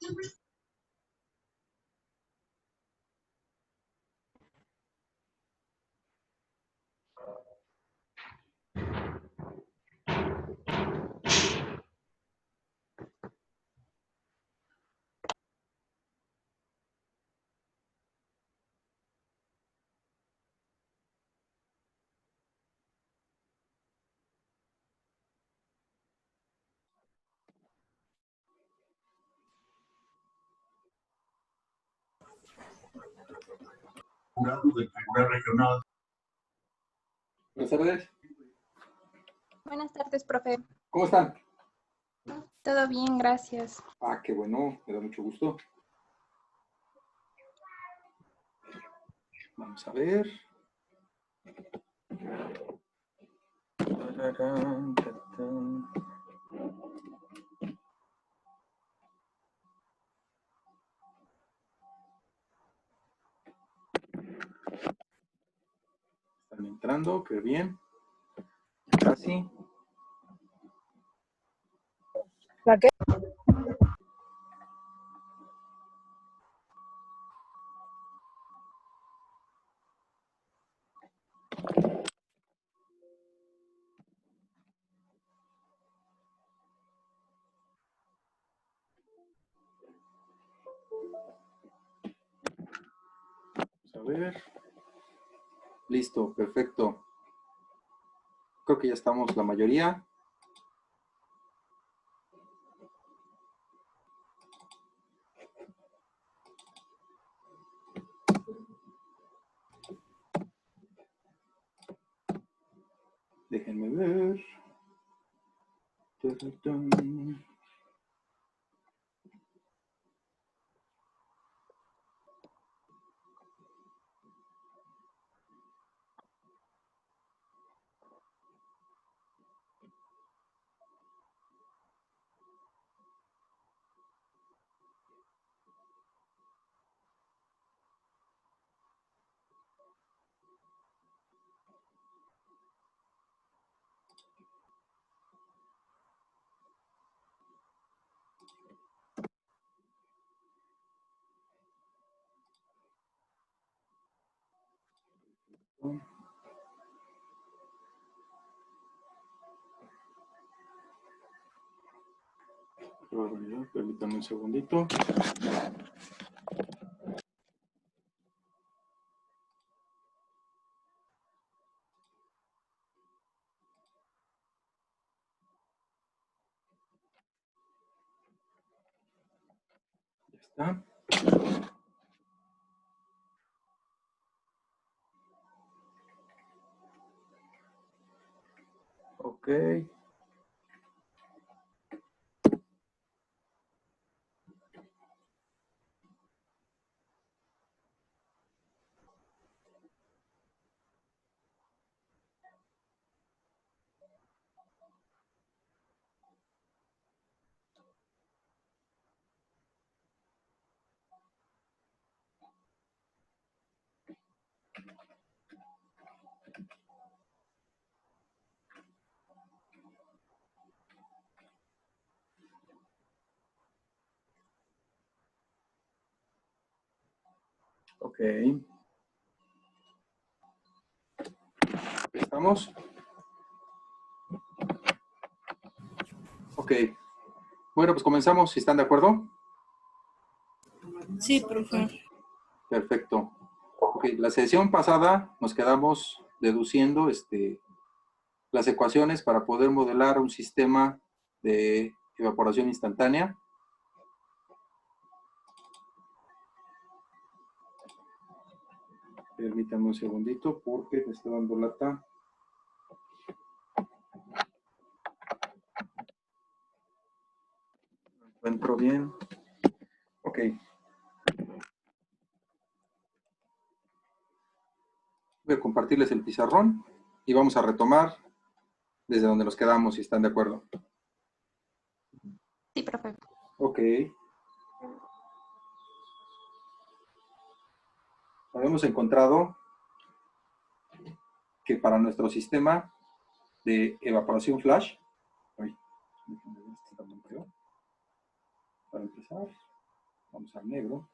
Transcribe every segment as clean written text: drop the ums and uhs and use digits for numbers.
Del Tribunal Regional. Buenas tardes. Buenas tardes, profe. ¿Cómo están? Todo bien, gracias. Ah, qué bueno, me da mucho gusto. Vamos a ver. Tararán, tatán. Están entrando, qué bien. Casi. ¿La qué? Vamos a ver. Listo, perfecto. Creo que ya estamos la mayoría. Déjenme ver. Tararán. Permítanme un segundito. Ya está. Ok. Ok. ¿Estamos? Ok. Bueno, pues comenzamos, si están de acuerdo. Sí, profe. Perfecto. Ok, la sesión pasada nos quedamos deduciendo las ecuaciones para poder modelar un sistema de evaporación instantánea. Permítanme un segundito porque me está dando lata. No encuentro bien. Ok. Voy a compartirles el pizarrón y vamos a retomar desde donde nos quedamos, si están de acuerdo. Sí, profe. Ok. Habíamos encontrado que para nuestro sistema de evaporación flash, para empezar, Vamos al negro.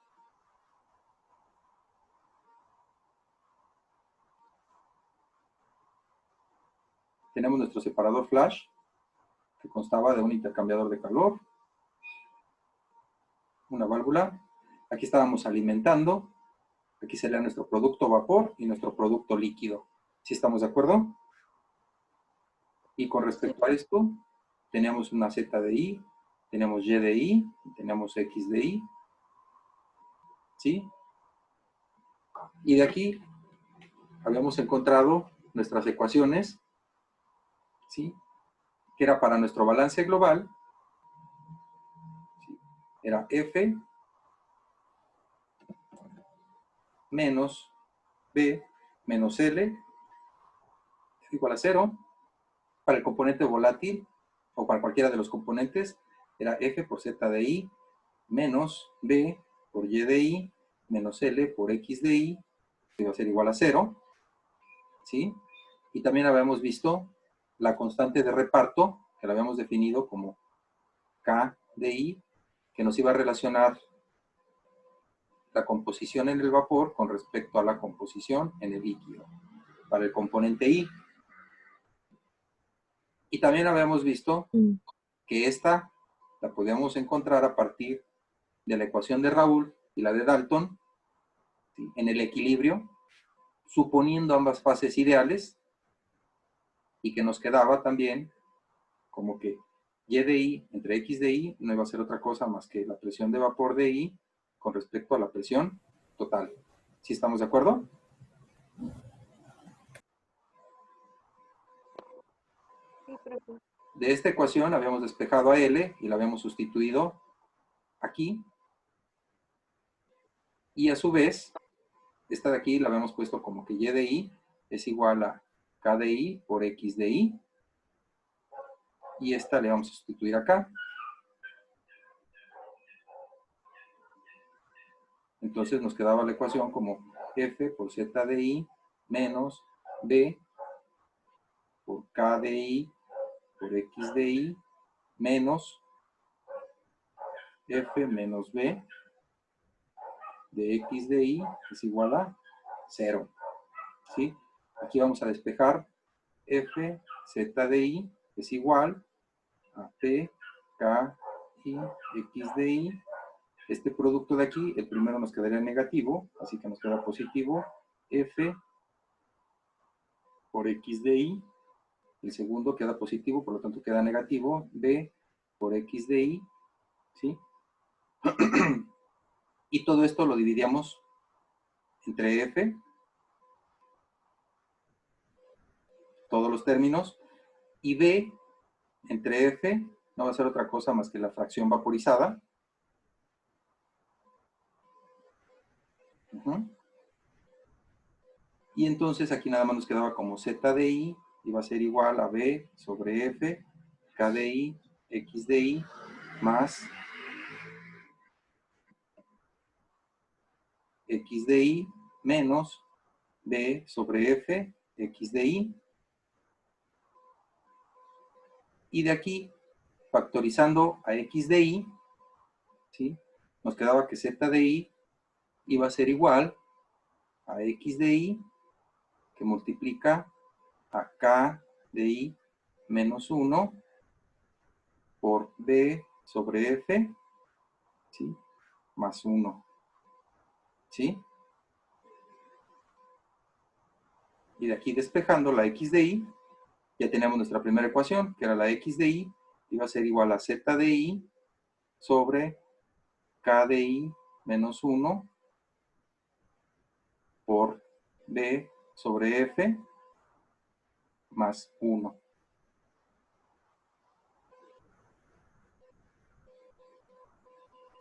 Tenemos nuestro separador flash, que constaba de un intercambiador de calor, una válvula. Aquí estábamos alimentando. Aquí sería nuestro producto vapor y nuestro producto líquido. ¿Sí estamos de acuerdo? Y con respecto a esto, tenemos una ZDI, tenemos YDI, tenemos XDI. ¿Sí? Y de aquí habíamos encontrado nuestras ecuaciones, ¿sí? Que era para nuestro balance global, ¿sí? Era F menos B menos L es igual a 0. Para el componente volátil, o para cualquiera de los componentes, era F por ZDI menos B por YDI menos L por XDI, que iba a ser igual a 0. ¿Sí? Y también habíamos visto la constante de reparto, que la habíamos definido como KDI, que nos iba a relacionar la composición en el vapor con respecto a la composición en el líquido, para el componente I. Y también habíamos visto que esta la podíamos encontrar a partir de la ecuación de Raoult y la de Dalton, ¿sí? En el equilibrio, suponiendo ambas fases ideales, y que nos quedaba también como que Y de I entre X de I no iba a ser otra cosa más que la presión de vapor de I con respecto a la presión total. ¿Sí estamos de acuerdo? Sí, profe. De esta ecuación habíamos despejado a L y la habíamos sustituido aquí. Y a su vez, esta de aquí la habíamos puesto como que Y de I es igual a K de I por X de I. Y esta le vamos a sustituir acá. Entonces nos quedaba la ecuación como F por Z de I menos B por K de I por X de I menos F menos B de X de I es igual a 0. ¿Sí? Aquí vamos a despejar F, Z de I es igual a P, K, I, X de I. Este producto de aquí, el primero nos quedaría negativo, así que nos queda positivo F por X de I. El segundo queda positivo, por lo tanto queda negativo B por X de I. ¿Sí? Y todo esto lo dividíamos entre F, todos los términos, y B entre F no va a ser otra cosa más que la fracción vaporizada. Y entonces aquí nada más nos quedaba como Z de I iba a ser igual a B sobre F, K de I, X de I, más X de I menos B sobre F, X de I. Y de aquí, factorizando a X de I, ¿sí? Nos quedaba que Z de I iba a ser igual a X de I, que multiplica a K de I menos 1 por B sobre F, ¿sí? Más 1. ¿Sí? Y de aquí despejando la X de I, ya tenemos nuestra primera ecuación, que era la X de I, iba a ser igual a Z de I sobre K de I menos 1 por B sobre F más 1.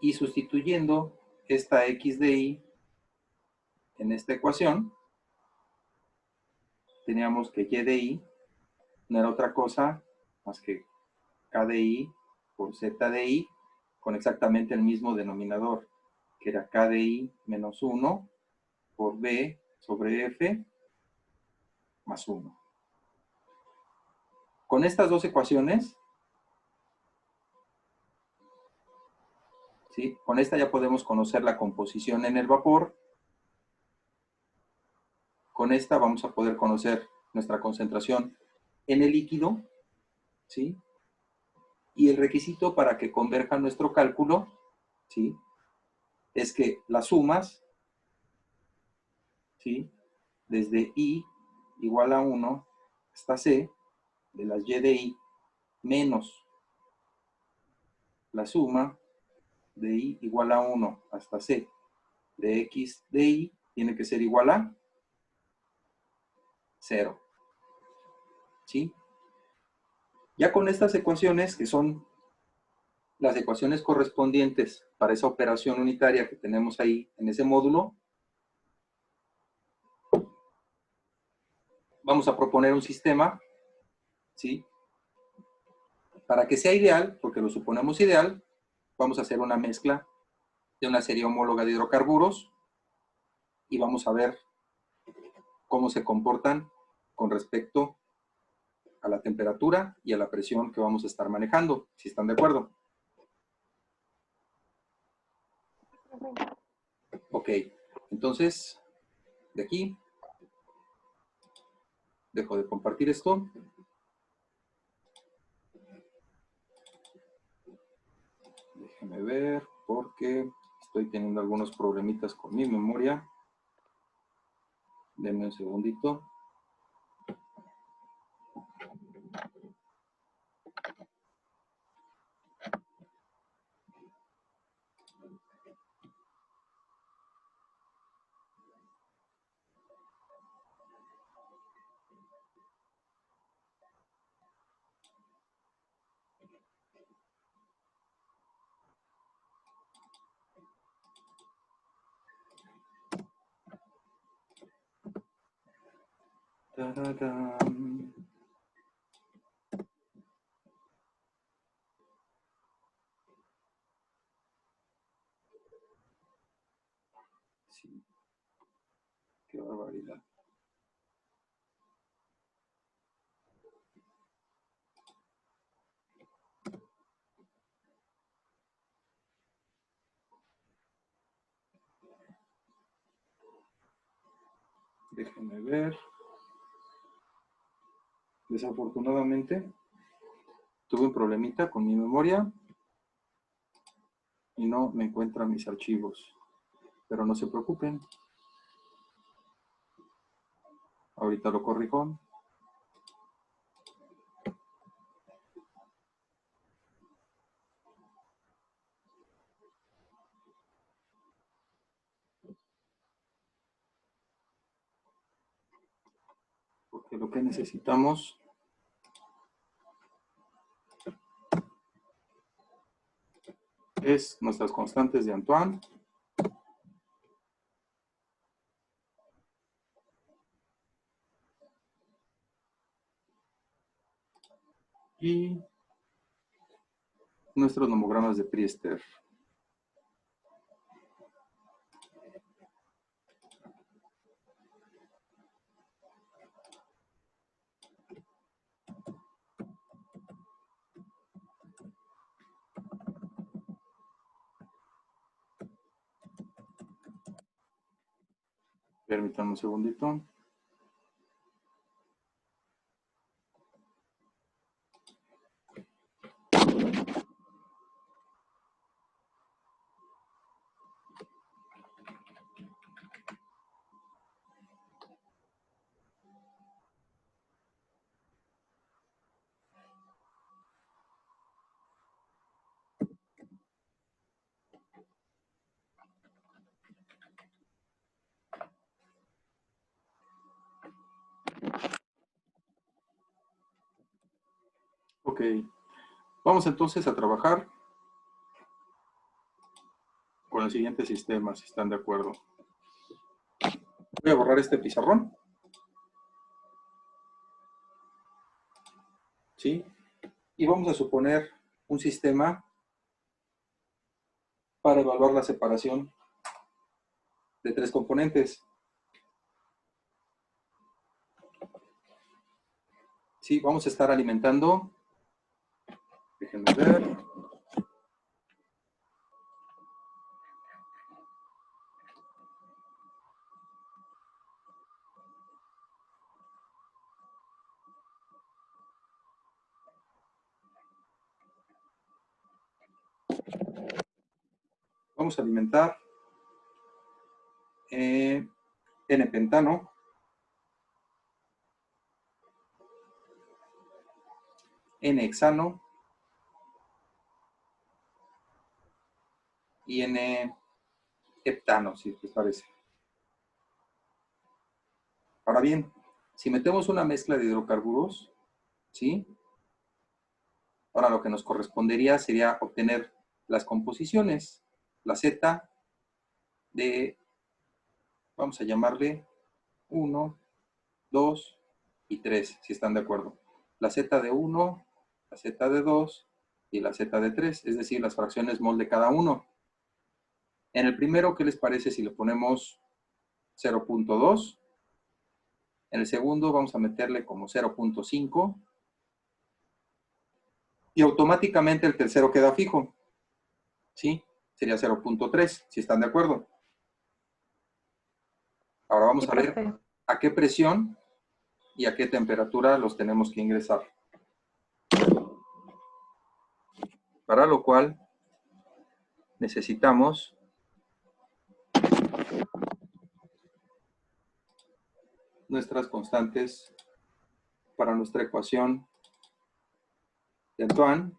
Y sustituyendo esta X de I en esta ecuación, teníamos que Y de I no era otra cosa más que K de I por Z de I con exactamente el mismo denominador, que era K de I menos 1 por B sobre F más 1. Con estas dos ecuaciones, ¿sí? Con esta ya podemos conocer la composición en el vapor. Con esta vamos a poder conocer nuestra concentración en el líquido, ¿sí? Y el requisito para que converja nuestro cálculo, ¿sí? Es que las sumas, ¿sí? Desde I igual a 1 hasta C, de las Y de I, menos la suma de I igual a 1 hasta C, de X de Y, tiene que ser igual a 0, ¿sí? Ya con estas ecuaciones, que son las ecuaciones correspondientes para esa operación unitaria que tenemos ahí en ese módulo, vamos a proponer un sistema, ¿sí? Para que sea ideal, porque lo suponemos ideal, vamos a hacer una mezcla de una serie homóloga de hidrocarburos y vamos a ver cómo se comportan con respecto a la temperatura y a la presión que vamos a estar manejando, si están de acuerdo. Ok, entonces, de aquí, dejo de compartir esto. Déjenme ver, porque estoy teniendo algunos problemitas con mi memoria. Denme un segundito. ¡Tararán! Sí, qué barbaridad. Déjenme ver. Desafortunadamente, tuve un problemita con mi memoria y no me encuentran mis archivos. Pero no se preocupen. Ahorita lo corrijo. Porque lo que necesitamos es nuestras constantes de Antoine. Y nuestros nomogramas de Priester. Permítanme un segundito. Ok, vamos entonces a trabajar con el siguiente sistema, si están de acuerdo. Voy a borrar este pizarrón. ¿Sí? Y vamos a suponer un sistema para evaluar la separación de 3 componentes. ¿Sí? Vamos a estar alimentando. Déjenme ver. vamos a alimentar N-pentano, N-hexano y N-heptano, si les parece. Ahora bien, si metemos una mezcla de hidrocarburos, ¿sí? Ahora lo que nos correspondería sería obtener las composiciones, la Z de, vamos a llamarle 1, 2 y 3, si están de acuerdo. La Z de 1, la Z de 2 y la Z de 3, es decir, las fracciones mol de cada uno. En el primero, ¿qué les parece si le ponemos 0.2? En el segundo vamos a meterle como 0.5 y automáticamente el tercero queda fijo, ¿sí? Sería 0.3, si están de acuerdo. Ahora vamos Sí, a ver profe. a qué presión y a qué temperatura los tenemos que ingresar. Para lo cual necesitamos nuestras constantes para nuestra ecuación de Antoine.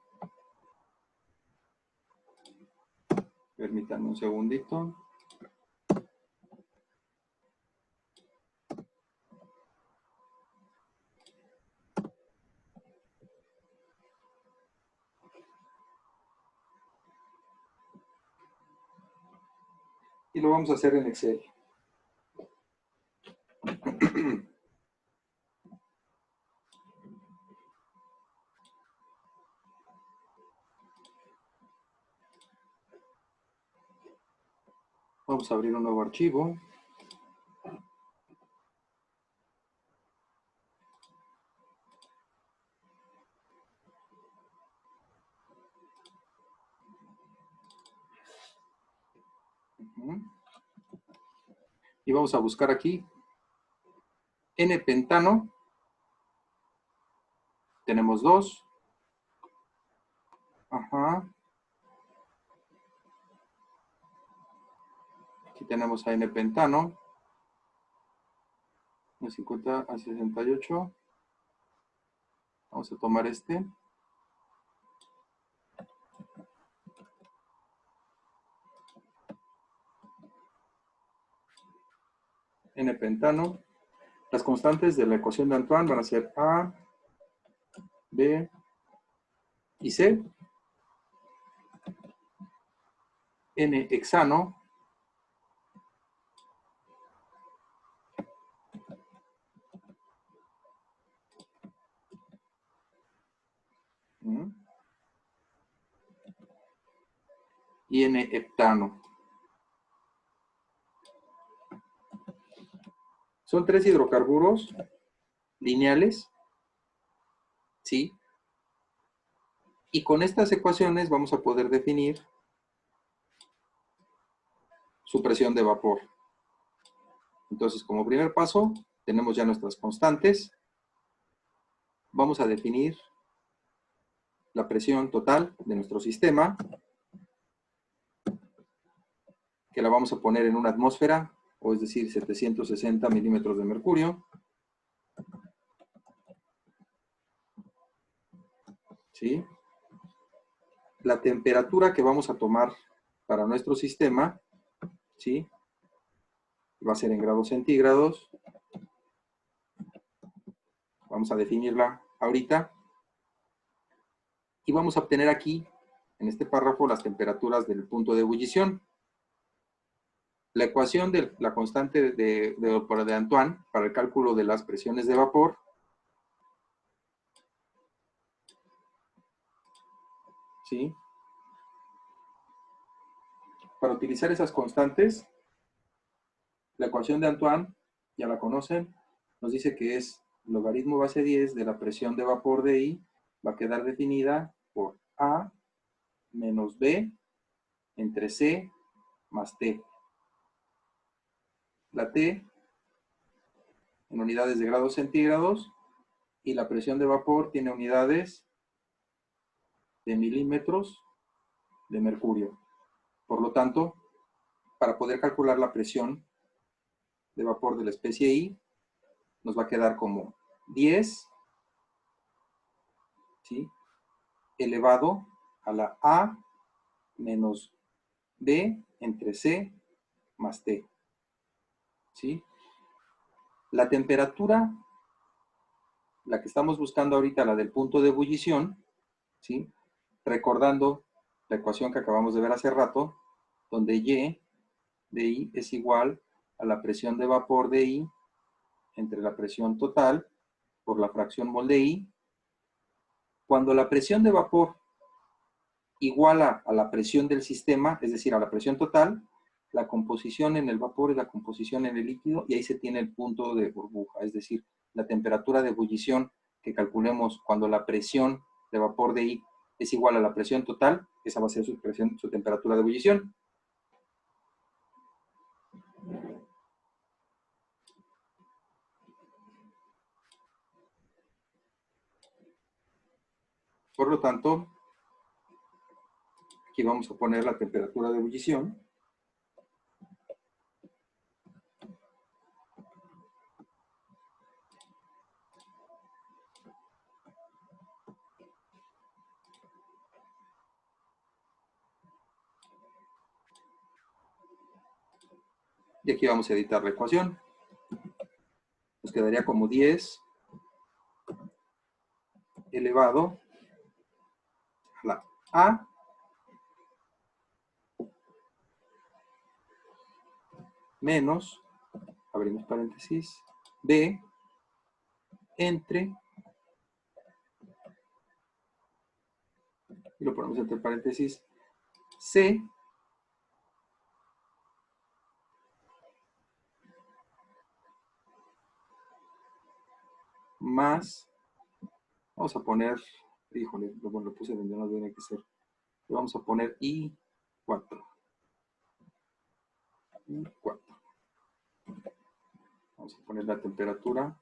Permítanme un segundito. Y lo vamos a hacer en Excel. Vamos a abrir un nuevo archivo. Y vamos a buscar aquí N-pentano. Tenemos 2. Ajá. Aquí tenemos a N-pentano. De 50 a 68. Vamos a tomar este. N-pentano. Las constantes de la ecuación de Antoine van a ser A, B y C. N-hexano. Y N-heptano. Son 3 hidrocarburos lineales, ¿sí? Y con estas ecuaciones vamos a poder definir su presión de vapor. Entonces, como primer paso, tenemos ya nuestras constantes. Vamos a definir la presión total de nuestro sistema, que la vamos a poner en una atmósfera, o es decir, 760 milímetros de mercurio. ¿Sí? La temperatura que vamos a tomar para nuestro sistema, ¿sí? Va a ser en grados centígrados. Vamos a definirla ahorita. Y vamos a obtener aquí, en este párrafo, las temperaturas del punto de ebullición. La ecuación de la constante de Antoine para el cálculo de las presiones de vapor ¿sí? Para utilizar esas constantes, la ecuación de Antoine, ya la conocen, nos dice que es logaritmo base 10 de la presión de vapor de I, va a quedar definida por A menos B entre C más T. La T en unidades de grados centígrados y la presión de vapor tiene unidades de milímetros de mercurio. Por lo tanto, para poder calcular la presión de vapor de la especie I, nos va a quedar como 10, ¿sí?, elevado a la A menos B entre C más T, ¿sí? La temperatura, la que estamos buscando ahorita, la del punto de ebullición, ¿sí?, recordando la ecuación que acabamos de ver hace rato, donde Y de I es igual a la presión de vapor de I entre la presión total por la fracción mol de I. Cuando la presión de vapor iguala a la presión del sistema, es decir, a la presión total, la composición en el vapor es la composición en el líquido, y ahí se tiene el punto de burbuja, es decir, la temperatura de ebullición que calculemos cuando la presión de vapor de I es igual a la presión total, esa va a ser su temperatura de ebullición. Por lo tanto, aquí vamos a poner la temperatura de ebullición. Y aquí vamos a editar la ecuación. Nos quedaría como 10 elevado a la A menos, abrimos paréntesis, B entre, y lo ponemos entre paréntesis, C más, vamos a poner, híjole, lo puse donde no tiene que ser, vamos a poner I4. Vamos a poner la temperatura.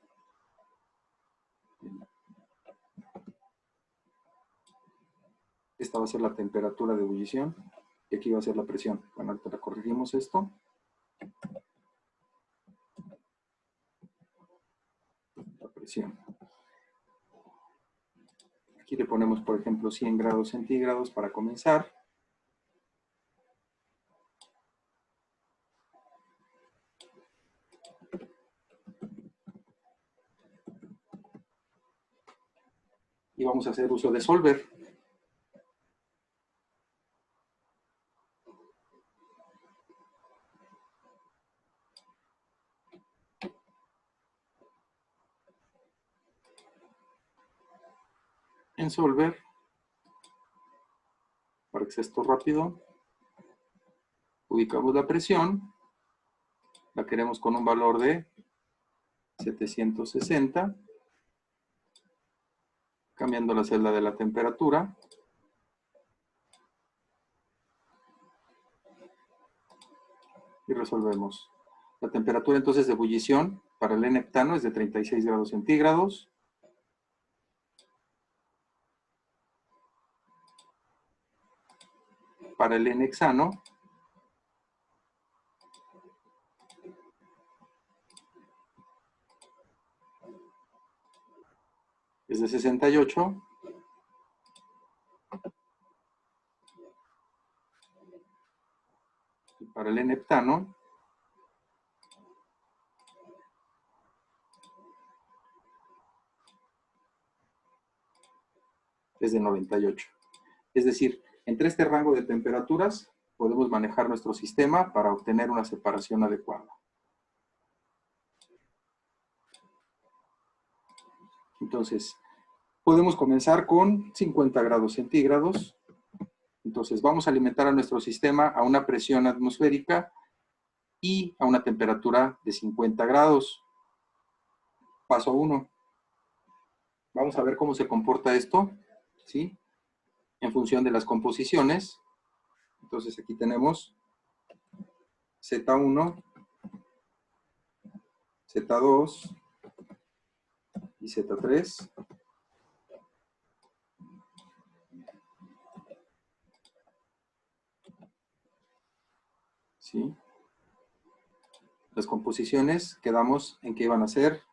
Esta va a ser la temperatura de ebullición y aquí va a ser la presión. Bueno, ahorita corregimos esto. La presión. Aquí le ponemos, por ejemplo, 100 grados centígrados para comenzar. Y vamos a hacer uso de solver. En solver, para que sea esto rápido, ubicamos la presión, la queremos con un valor de 760, cambiando la celda de la temperatura. Y resolvemos. La temperatura entonces de ebullición para el N-heptano es de 36 grados centígrados. Para el N-hexano es de 68. Y para el N-heptano es de 98. Es decir, entre este rango de temperaturas podemos manejar nuestro sistema para obtener una separación adecuada. Entonces, podemos comenzar con 50 grados centígrados. Entonces, vamos a alimentar a nuestro sistema a una presión atmosférica y a una temperatura de 50 grados. Paso 1. Vamos a ver cómo se comporta esto, ¿sí?, en función de las composiciones. Entonces, aquí tenemos Z1, Z2 y Z3. ¿Sí? Las composiciones quedamos en que iban a ser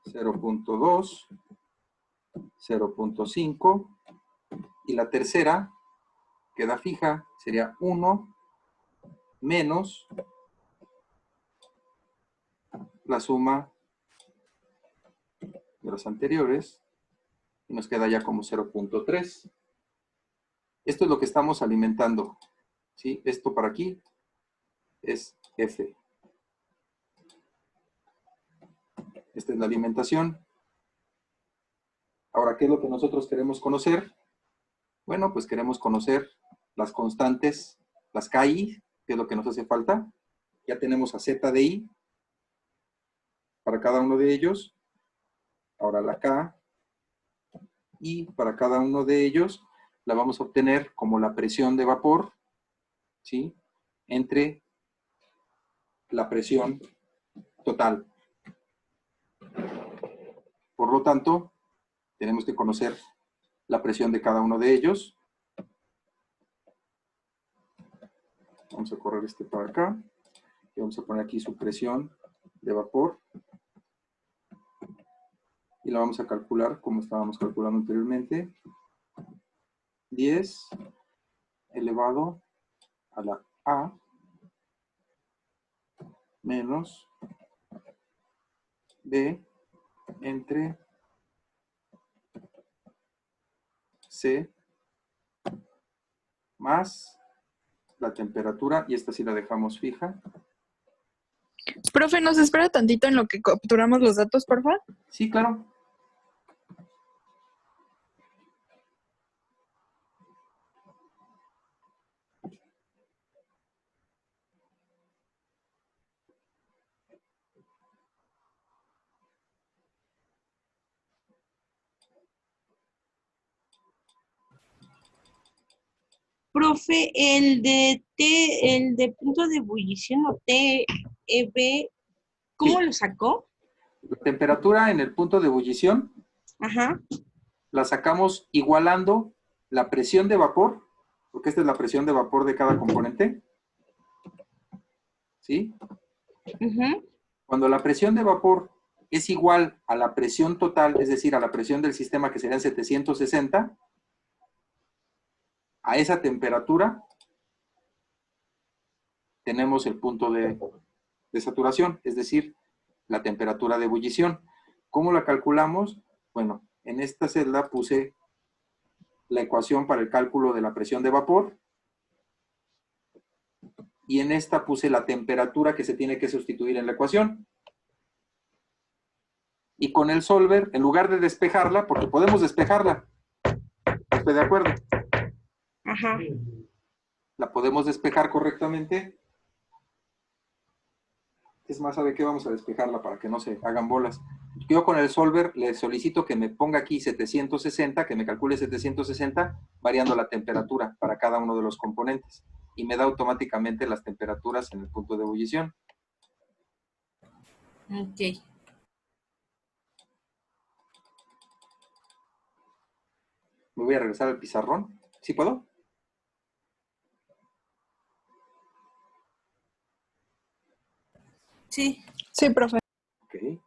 0.2, 0.5 y la tercera queda fija, sería 1 menos la suma de las anteriores y nos queda ya como 0.3. Esto es lo que estamos alimentando, ¿sí? Esto para aquí es F. Esta es la alimentación. Ahora, ¿qué es lo que nosotros queremos conocer? Bueno, pues queremos conocer las constantes, las KI, que es lo que nos hace falta. Ya tenemos a Z de I para cada uno de ellos. Ahora la K. Y para cada uno de ellos la vamos a obtener como la presión de vapor, ¿sí? Entre la presión total. Por lo tanto, tenemos que conocer la presión de cada uno de ellos. Vamos a correr este para acá. Y vamos a poner aquí su presión de vapor. Y la vamos a calcular como estábamos calculando anteriormente. 10 elevado a la A menos B entre C más la temperatura, y esta sí la dejamos fija. Profe, ¿nos espera tantito en lo que capturamos los datos, por favor? Sí, claro. Profe, el de T, el de punto de ebullición o TEB, ¿cómo Sí. lo sacó? La temperatura en el punto de ebullición Ajá. la sacamos igualando la presión de vapor, porque esta es la presión de vapor de cada componente. ¿Sí? Ujú. Cuando la presión de vapor es igual a la presión total, es decir, a la presión del sistema, que serían 760, a esa temperatura tenemos el punto de saturación, es decir, la temperatura de ebullición. ¿Cómo la calculamos? Bueno, en esta celda puse la ecuación para el cálculo de la presión de vapor y en esta puse la temperatura que se tiene que sustituir en la ecuación. Y con el solver, en lugar de despejarla, porque podemos despejarla, ¿estoy de acuerdo? Ajá. La podemos despejar correctamente. Es más, ¿sabe qué? Vamos a despejarla para que no se hagan bolas. Yo con el solver le solicito que me ponga aquí 760, que me calcule 760, variando la temperatura para cada uno de los componentes. Y me da automáticamente las temperaturas en el punto de ebullición. Ok. Me voy a regresar al pizarrón. ¿Sí puedo? Sí. Sí, profe. Ok.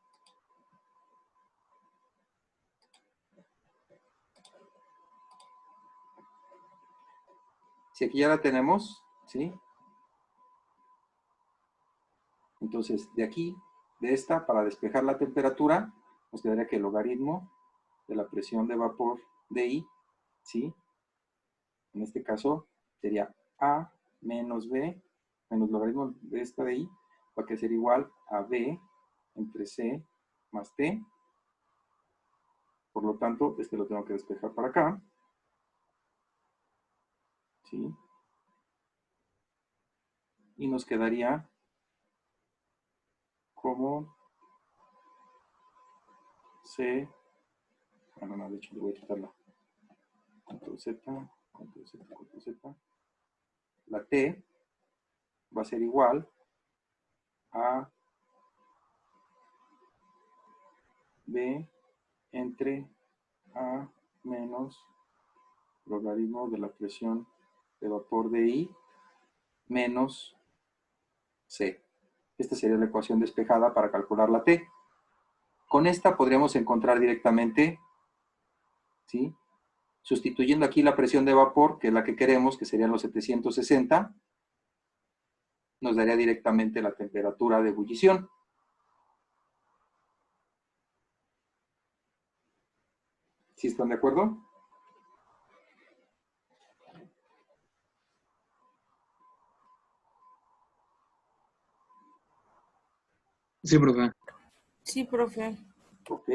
Si aquí ya la tenemos, ¿sí? Entonces, de aquí, de esta, para despejar la temperatura, nos quedaría que el logaritmo de la presión de vapor de I, ¿sí? En este caso, sería A menos B, menos logaritmo de esta de I, va a ser igual a B entre C más T. Por lo tanto, este lo tengo que despejar para acá. ¿Sí? Y nos quedaría como C, no, de hecho le voy a quitar la control Z, control Z, control Z. La T va a ser igual a B entre A menos logaritmo de la presión de vapor de I menos C. Esta sería la ecuación despejada para calcular la T. Con esta podríamos encontrar directamente, ¿sí? Sustituyendo aquí la presión de vapor, que es la que queremos, que serían los 760, nos daría directamente la temperatura de ebullición. ¿Sí están de acuerdo? Sí, profe. Sí, profe. Ok.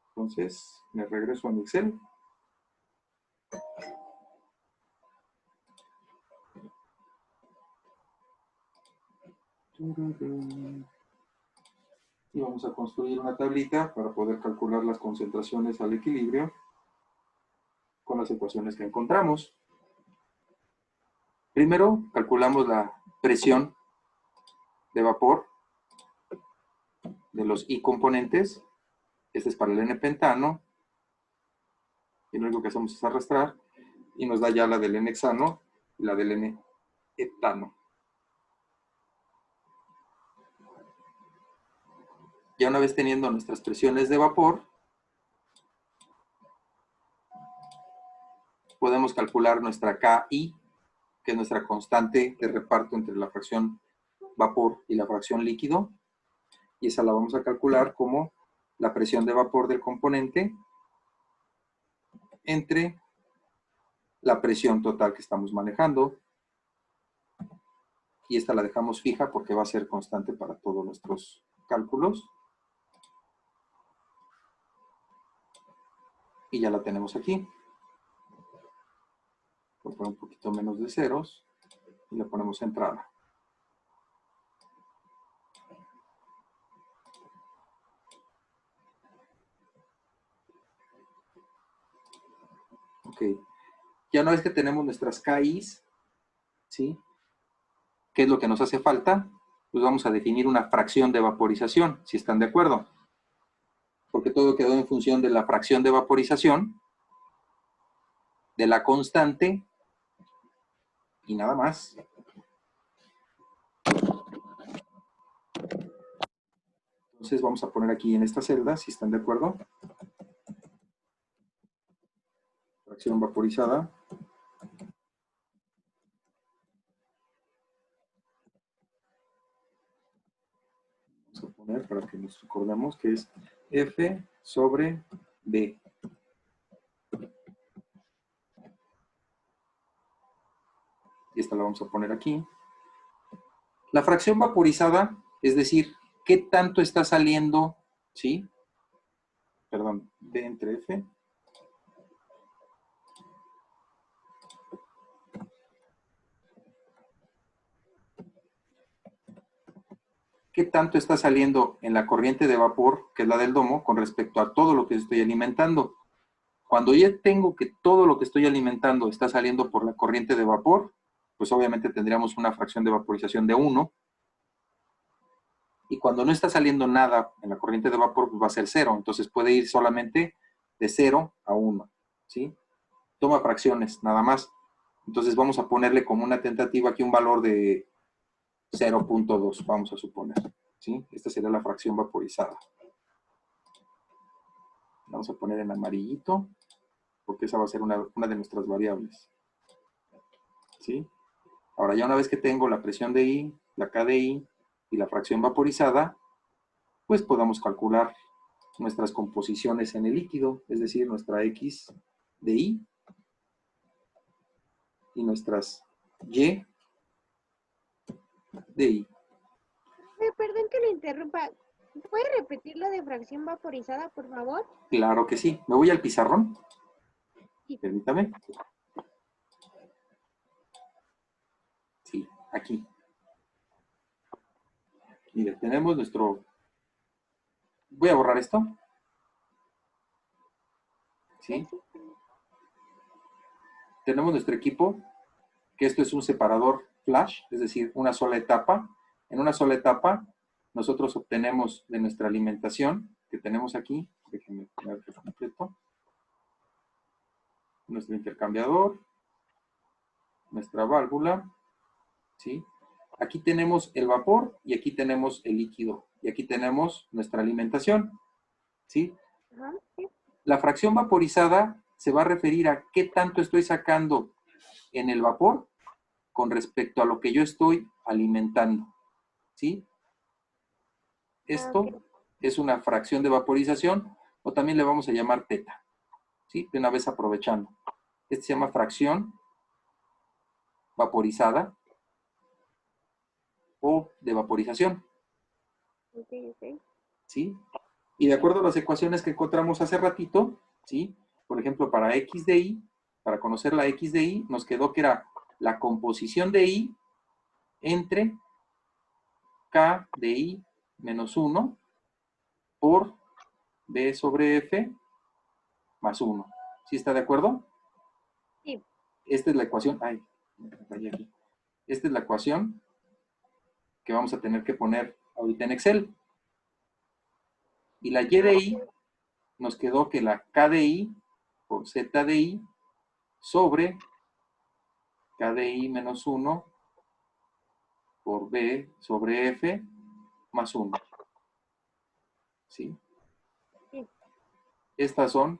Entonces, me regreso a mi Excel. Y vamos a construir una tablita para poder calcular las concentraciones al equilibrio con las ecuaciones que encontramos. Primero, calculamos la presión de vapor de los I componentes. Este es para el N-pentano. Y lo único que hacemos es arrastrar. Y nos da ya la del N-hexano y la del N-etano. Ya una vez teniendo nuestras presiones de vapor, podemos calcular nuestra KI, que es nuestra constante de reparto entre la fracción vapor y la fracción líquido. Y esa la vamos a calcular como la presión de vapor del componente entre la presión total que estamos manejando. Y esta la dejamos fija porque va a ser constante para todos nuestros cálculos. Y ya la tenemos aquí. Voy a poner un poquito menos de ceros y le ponemos entrada. Ok. Ya una vez que tenemos nuestras KIs, ¿sí? ¿Qué es lo que nos hace falta? Pues vamos a definir una fracción de vaporización, si están de acuerdo. Porque todo quedó en función de la fracción de vaporización, de la constante y nada más. Entonces vamos a poner aquí en esta celda, si están de acuerdo. Fracción vaporizada. Vamos a poner para que nos recordemos que es F sobre D. Y esta la vamos a poner aquí. La fracción vaporizada, es decir, ¿qué tanto está saliendo? ¿Sí? Perdón, D entre F. ¿Qué tanto está saliendo en la corriente de vapor, que es la del domo, con respecto a todo lo que estoy alimentando? Cuando ya tengo que todo lo que estoy alimentando está saliendo por la corriente de vapor, pues obviamente tendríamos una fracción de vaporización de 1. Y cuando no está saliendo nada en la corriente de vapor, pues va a ser 0. Entonces puede ir solamente de 0 a 1. ¿Sí? Toma fracciones, nada más. Entonces vamos a ponerle como una tentativa aquí un valor de 0.2, vamos a suponer. ¿Sí? Esta sería la fracción vaporizada. Vamos a poner en amarillito, porque esa va a ser una de nuestras variables. ¿Sí? Ahora ya una vez que tengo la presión de I, la K de I y la fracción vaporizada, pues podamos calcular nuestras composiciones en el líquido, es decir, nuestra X de I y nuestras Y de I. Perdón que lo interrumpa. ¿Puede repetir lo de fracción vaporizada, por favor? Claro que sí. Me voy al pizarrón. Sí. Permítame. Sí, aquí. Mire, tenemos nuestro... Voy a borrar esto. ¿Sí? Tenemos nuestro equipo, que esto es un separador flash, es decir, una sola etapa. En una sola etapa, nosotros obtenemos de nuestra alimentación, que tenemos aquí, déjenme poner el completo, nuestro intercambiador, nuestra válvula, ¿sí? Aquí tenemos el vapor y aquí tenemos el líquido. Y aquí tenemos nuestra alimentación, ¿sí? Ajá, sí. La fracción vaporizada se va a referir a qué tanto estoy sacando en el vapor con respecto a lo que yo estoy alimentando, ¿sí? Esto Ok. es una fracción de vaporización, o también le vamos a llamar teta, ¿sí? De una vez aprovechando. Este se llama fracción vaporizada o de vaporización, Ok, ok. ¿sí? Y de acuerdo a las ecuaciones que encontramos hace ratito, ¿sí? Por ejemplo, para X de Y, para conocer la X de Y, nos quedó que era la composición de Y entre K de Y menos 1 por B sobre F más 1. ¿Sí está de acuerdo? Sí. Esta es la ecuación. Ay, me fallé aquí. Esta es la ecuación que vamos a tener que poner ahorita en Excel. Y la Y de Y nos quedó que la K de Y por Z de Y sobre K de Y menos 1 por B sobre F más 1. ¿Sí? Sí. Estas son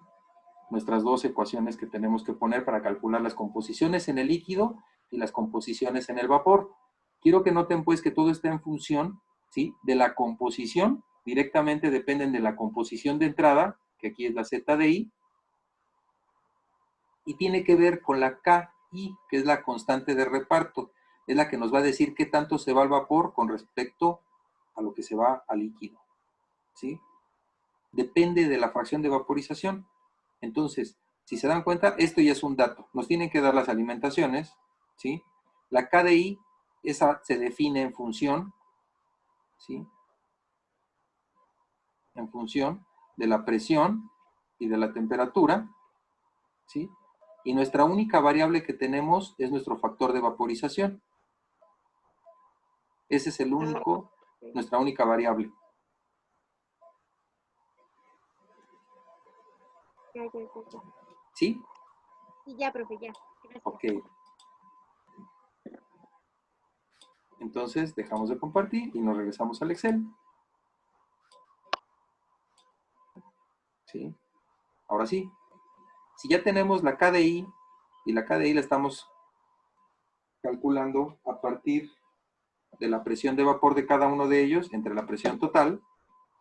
nuestras dos ecuaciones que tenemos que poner para calcular las composiciones en el líquido y las composiciones en el vapor. Quiero que noten pues que todo está en función, ¿sí?, de la composición. Directamente dependen de la composición de entrada, que aquí es la Z de I, y tiene que ver con la KI, que es la constante de reparto. Es la que nos va a decir qué tanto se va al vapor con respecto a lo que se va al líquido, ¿sí? Depende de la fracción de vaporización. Entonces, si se dan cuenta, esto ya es un dato. Nos tienen que dar las alimentaciones, ¿sí? La KDI, esa se define en función, ¿sí? En función de la presión y de la temperatura, ¿sí? Y nuestra única variable que tenemos es nuestro factor de vaporización. Ese es el único, nuestra única variable. Ya, ya, ya, ya. ¿Sí? Y ya, profe, ya. Gracias. Ok. Entonces, dejamos de compartir y nos regresamos al Excel. ¿Sí? Ahora sí. Si ya tenemos la KDI, y la KDI la estamos calculando a partir de la presión de vapor de cada uno de ellos entre la presión total,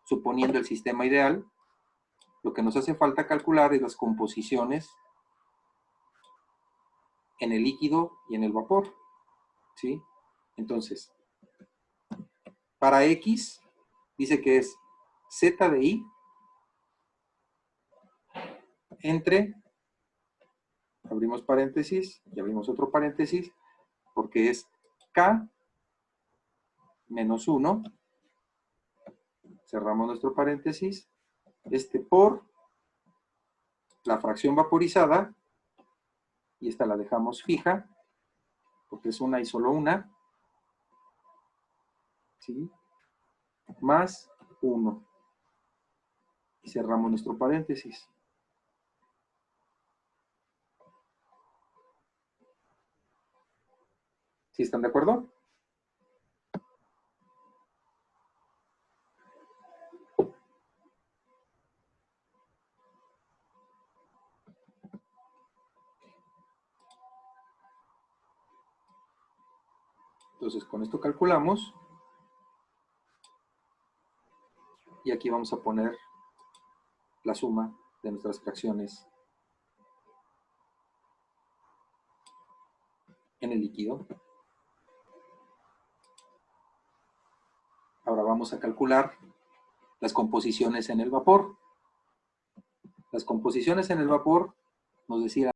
suponiendo el sistema ideal, lo que nos hace falta calcular es las composiciones en el líquido y en el vapor, ¿sí? Entonces, para X, dice que es Z de I entre, abrimos paréntesis y abrimos otro paréntesis, porque es K menos 1, cerramos nuestro paréntesis, por la fracción vaporizada, y esta la dejamos fija, porque es una y solo una, ¿sí? Más 1. Y cerramos nuestro paréntesis. ¿Sí están de acuerdo? Entonces, con esto calculamos. Y aquí vamos a poner la suma de nuestras fracciones en el líquido. Ahora vamos a calcular las composiciones en el vapor. Las composiciones en el vapor nos decían